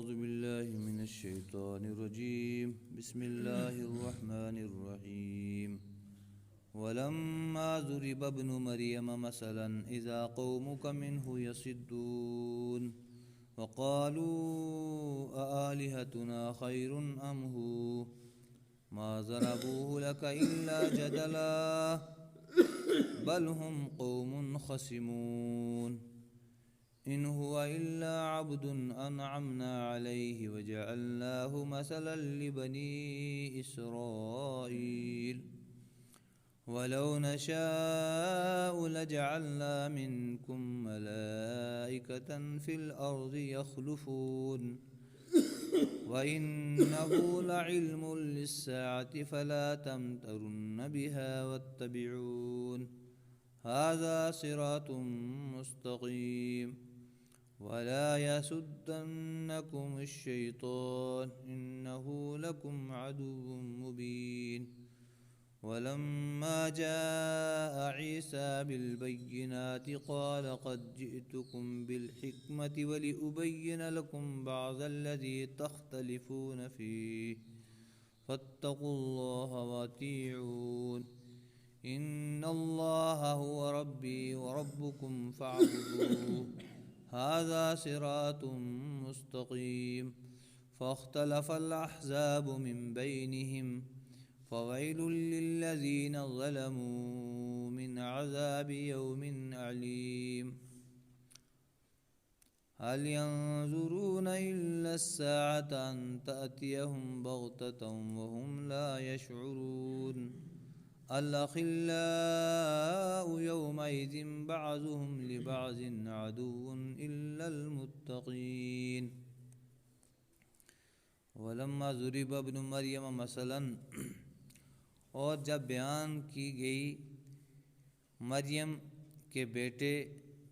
أعوذ بالله من الشيطان الرجيم بسم الله الرحمن الرحيم ولما ضرب ابن مريم مثلا إذا قومك منه يصدون وقالوا أآلهتنا خير أم هو ما ضربوه لك إلا جدلا بل هم قوم خصمون إن هو إلا عبد أنعمنا عليه وجعلناه مثلا لبني إسرائيل ولو نشاء لجعلنا منكم ملائكة في الأرض يخلفون وإنه لعلم للساعة فلا تمترن بها واتبعون هذا صراط مستقيم ولا يسدنكم الشيطان إنه لكم عدو مبين ولما جاء عيسى بالبينات قال قد جئتكم بالحكمة ولأبين لكم بعض الذي تختلفون فيه فاتقوا الله وأطيعون إن الله هو ربي وربكم فاعبدوه هذا صراط مستقيم فاختلف الأحزاب من بينهم فويل للذين ظلموا من عذاب يوم أليم هل ينظرون إلا الساعة أن تأتيهم بغتة وهم لا يشعرون الأخلاء يومئذ بعضهم لبعض عدو إلا المتقين ولما ضرب ابن مریم مثلا اور جب بیان کی گئی مریم کے بیٹے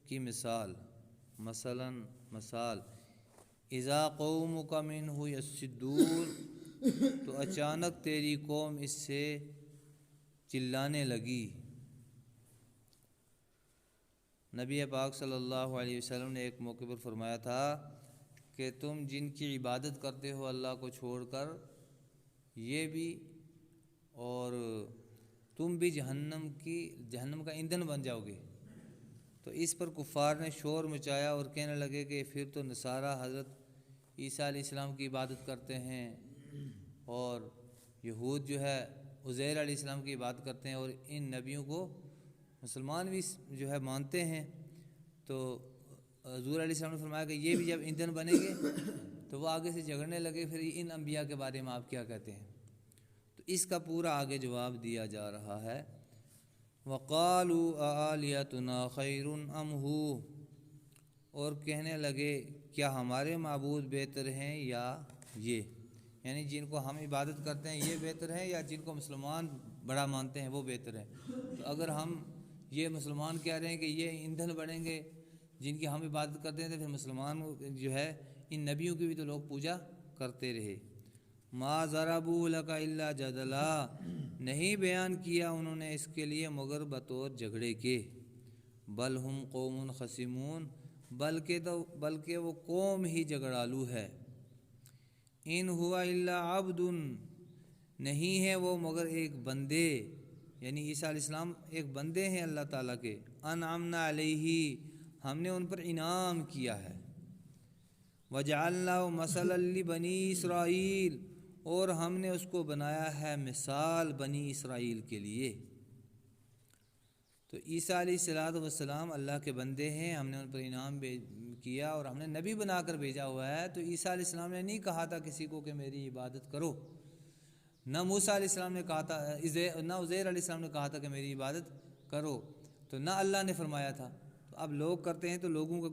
کی مثال مثال اذا قومک منہ یصدون تو اچانک تیری قوم اس سے چلانے لگی۔ نبی پاک صلی اللہ علیہ وسلم نے ایک موقع پر فرمایا تھا کہ تم جن کی عبادت کرتے ہو اللہ کو چھوڑ کر یہ بھی اور تم بھی جہنم کا ایندھن بن جاؤ گے۔ تو اس پر کفار نے شور مچایا اور کہنے لگے کہ پھر تو نصارہ حضرت عیسیٰ علیہ السلام کی عبادت کرتے ہیں اور یہود جو ہے عزیر علیہ السلام کی عبادت کرتے ہیں اور ان نبیوں کو مسلمان بھی جو ہے مانتے ہیں۔ تو حضور علیہ السلام نے فرمایا کہ یہ بھی جب ایندھن بنیں گے تو وہ آگے سے جھگڑنے لگے پھر ان انبیاء کے بارے میں آپ کیا کہتے ہیں۔ تو اس کا پورا آگے جواب دیا جا رہا ہے۔ وَقَالُوا أَآلِهَتُنَا خَيْرٌ أَمْ هُوَ، اور کہنے لگے کیا ہمارے معبود بہتر ہیں یا یہ، یعنی جن کو ہم عبادت کرتے ہیں یہ بہتر ہیں یا جن کو مسلمان بڑا مانتے ہیں وہ بہتر ہیں۔ تو اگر ہم یہ مسلمان کہہ رہے ہیں کہ یہ ایندھن بنیں گے جن کی ہم عبادت کرتے ہیں تو پھر مسلمان جو ہے ان نبیوں کی بھی تو لوگ پوجا کرتے رہے۔ ما ضربوا لك الا جدلا، نہیں بیان کیا انہوں نے اس کے لیے مگر بطور جھگڑے کے۔ بل ہم قوم خصمون، بلکہ وہ قوم ہی جھگڑالو ہے۔ ان ہوا الا عبد، نہیں ہے وہ مگر ایک بندے، یعنی عیسیٰ علیہ السلام ایک بندے ہیں اللہ تعالیٰ کے۔ انعمنا علیہ، ہم نے ان پر انعام کیا ہے۔ وجعلناہ مثلا لبنی اسرائیل، اور ہم نے اس کو بنایا ہے مثال بنی اسرائیل کے لیے۔ تو عیسیٰ علیہ السلام اللہ کے بندے ہیں، ہم نے ان پر انعام کیا اور ہم نے نبی بنا کر بھیجا ہوا ہے۔ تو عیسیٰ علیہ السلام نے نہیں کہا تھا کسی کو کہ میری عبادت کرو، نہ موسیٰ علیہ السلام نے کہا تھا، نہ عزیر علیہ السلام نے کہا تھا کہ میری عبادت کرو، تو نہ اللہ نے فرمایا تھا۔ تو اب لوگ کرتے ہیں تو لوگوں کا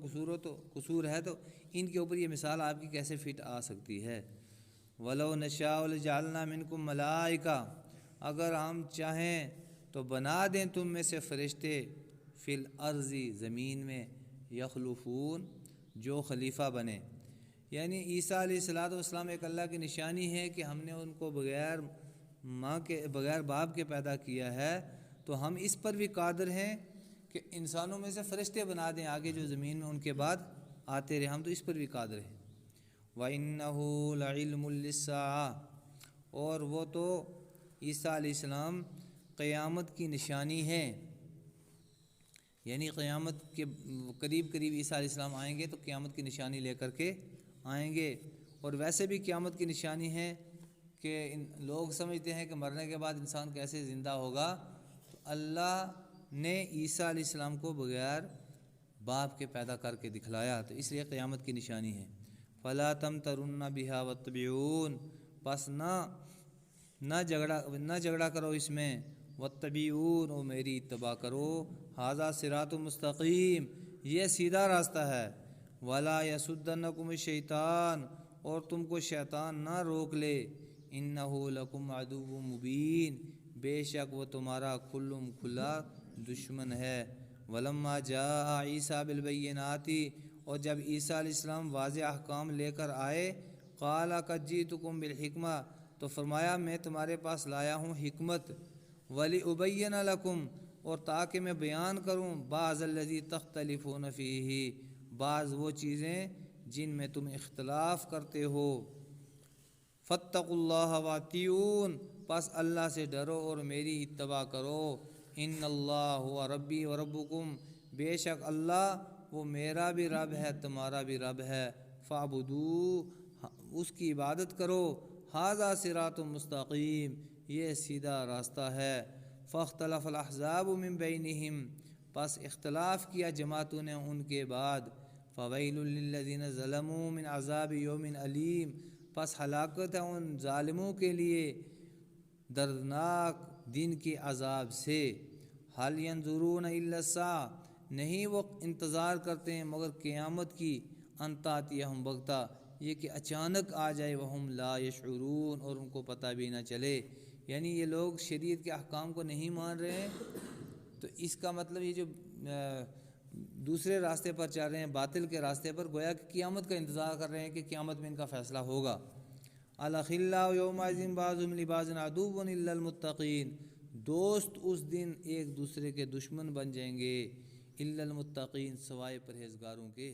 قصور ہے، تو ان کے اوپر یہ مثال آپ کی کیسے فٹ آ سکتی ہے۔ وَلَوْ نَشَاءُ لَجَعَلْنَا مِنْكُمْ مَلَائِكَةً، اگر ہم چاہیں تو بنا دیں تم میں سے فرشتے، فی الارض زمین میں، یخلفون جو خلیفہ بنے۔ یعنی عیسیٰ علیہ السلام ایک اللہ کی نشانی ہے کہ ہم نے ان کو بغیر باپ کے پیدا کیا ہے، تو ہم اس پر بھی قادر ہیں کہ انسانوں میں سے فرشتے بنا دیں آگے جو زمین میں ان کے بعد آتے رہے، ہم تو اس پر بھی قادر ہیں۔ وَإِنَّهُ لَعِلْمٌ لِلسَّاعَةِ، اور وہ تو عیسیٰ علیہ السلام قیامت کی نشانی ہے، یعنی قیامت کے قریب قریب عیسیٰ علیہ السلام آئیں گے تو قیامت کی نشانی لے کر کے آئیں گے۔ اور ویسے بھی قیامت کی نشانی ہے کہ لوگ سمجھتے ہیں کہ مرنے کے بعد انسان کیسے زندہ ہوگا، تو اللہ نے عیسیٰ علیہ السلام کو بغیر باپ کے پیدا کر کے دکھلایا، تو اس لیے قیامت کی نشانی ہے۔ فَلَا تَمْتَرُنَّ بِهَا وَاتَّبِعُونِ، پس نہ جھگڑا کرو اس میں، وَاتَّبِعُونِ، اور میری اتباع کرو، ھذا صراط مستقیم، یہ سیدھا راستہ ہے، وَلَا يَصُدَّنَّكُمُ الشَّيْطَانُ، اور تم کو شیطان نہ روک لے، إِنَّهُ لَكُمْ عَدُوٌّ مُبِينٌ، بے شک وہ تمہارا کھلا دشمن ہے۔ وَلَمَّا جَاءَ عِيسَىٰ بِالْبَيِّنَاتِ، اور جب عیسیٰ علیہ السلام واضح احکام لے کر آئے، قَالَ قَدْ جِئْتُكُم بِالْحِکْمَةِ، تو فرمایا میں تمہارے پاس لایا ہوں حکمت، وَلِأُبَيِّنَ لَكُمْ، اور تاکہ میں بیان کروں، بَعْضَ الَّذِي تَخْتَلِفُونَ فِيهِ، بعض وہ چیزیں جن میں تم اختلاف کرتے ہو۔ فَاتَّقُوا اللَّهَ وَأَطِیعُونِ، پس اللہ سے ڈرو اور میری اتباع کرو، ان اللہ هو ربی و ربکم، بے شک اللہ وہ میرا بھی رب ہے تمہارا بھی رب ہے، فَاعْبُدُوهُ، اس کی عبادت کرو، ھذا صراط مستقیم، یہ سیدھا راستہ ہے۔ فاختلف الاحزاب من بینہم، پس اختلاف کیا جماعتوں نے ان کے بعد، فویل للذین ظلموا من عذاب یوم علیم، پس ہلاکت ہے ان ظالموں کے لیے دردناک دن کے عذاب سے۔ هل ينظرون الا الساعة، نہیں وہ انتظار کرتے ہیں مگر قیامت کی، ان تأتیہم بغتہ، یہ کہ اچانک آ جائے، وہم لا یشعرون، اور ان کو پتہ بھی نہ چلے، یعنی یہ لوگ شریعت کے احکام کو نہیں مان رہے ہیں، تو اس کا مطلب یہ جو دوسرے راستے پر چل رہے ہیں، باطل کے راستے پر، گویا کہ قیامت کا انتظار کر رہے ہیں کہ قیامت میں ان کا فیصلہ ہوگا۔ الأخلاء یومئذ بعضهم لبعض عدو الا المتقین، دوست اس دن ایک دوسرے کے دشمن بن جائیں گے، الا المتقین، سوائے پرہیزگاروں کے۔